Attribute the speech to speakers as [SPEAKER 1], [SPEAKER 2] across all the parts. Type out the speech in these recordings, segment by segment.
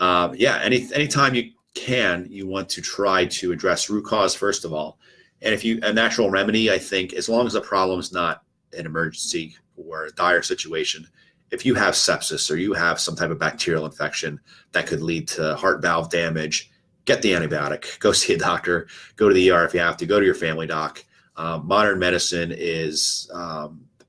[SPEAKER 1] yeah, anytime you can, you want to try to address root cause first of all. And if a natural remedy, I think, as long as the problem is not an emergency or a dire situation, if you have sepsis or you have some type of bacterial infection that could lead to heart valve damage, get the antibiotic, go see a doctor, go to the ER if you have to, go to your family doc. Modern medicine is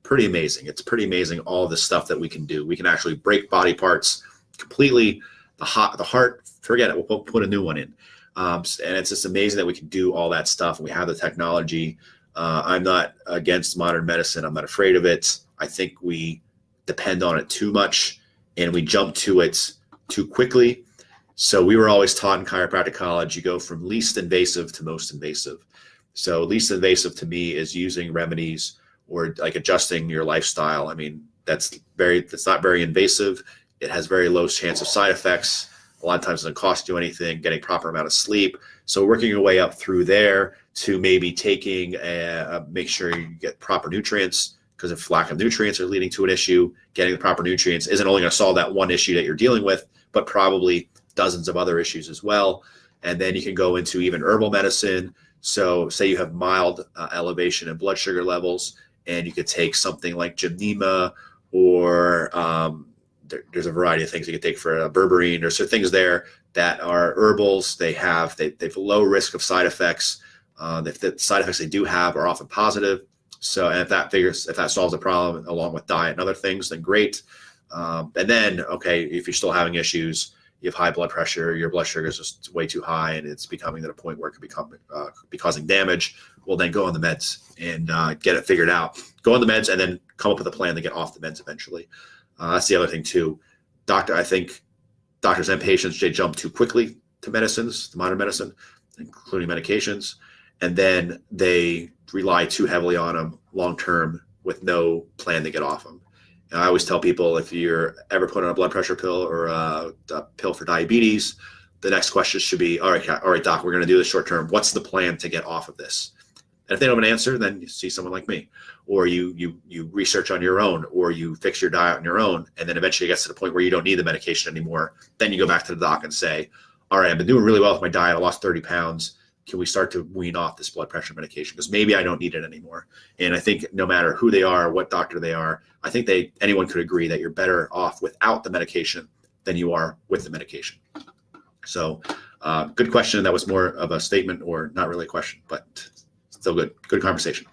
[SPEAKER 1] pretty amazing. It's pretty amazing all the stuff that we can do. We can actually break body parts completely. The heart, forget it, we'll put a new one in. And it's just amazing that we can do all that stuff. We have the technology. I'm not against modern medicine. I'm not afraid of it. I think we depend on it too much and we jump to it too quickly. So we were always taught in chiropractic college, you go from least invasive to most invasive. So least invasive to me is using remedies or like adjusting your lifestyle. I mean, that's not very invasive. It has very low chance of side effects. A lot of times it doesn't cost you anything, getting proper amount of sleep. So working your way up through there to maybe taking, make sure you get proper nutrients, because if lack of nutrients are leading to an issue, getting the proper nutrients isn't only going to solve that one issue that you're dealing with, but probably dozens of other issues as well. And then you can go into even herbal medicine. So say you have mild elevation in blood sugar levels, and you could take something like Gymnema, or there's a variety of things you could take for berberine. There's things there that are herbals. They've low risk of side effects. The side effects they do have are often positive. So, and if that solves the problem along with diet and other things, then great. And then, okay, if you're still having issues, you have high blood pressure, your blood sugar is just way too high, and it's becoming at a point where it could be causing damage. Well, then go on the meds and get it figured out. Go on the meds and then come up with a plan to get off the meds eventually. That's the other thing too. I think doctors and patients, they jump too quickly to medicines, to modern medicine, including medications, and then they rely too heavily on them long-term with no plan to get off them. And I always tell people, if you're ever put on a blood pressure pill or a pill for diabetes, the next question should be, all right, doc, we're going to do this short-term. What's the plan to get off of this? And if they don't have an answer, then you see someone like me, or you research on your own, or you fix your diet on your own. And then eventually it gets to the point where you don't need the medication anymore. Then you go back to the doc and say, all right, I've been doing really well with my diet. I lost 30 pounds. Can we start to wean off this blood pressure medication? Because maybe I don't need it anymore. And I think no matter who they are, what doctor they are, I think anyone could agree that you're better off without the medication than you are with the medication. So good question. That was more of a statement, or not really a question, but still good conversation.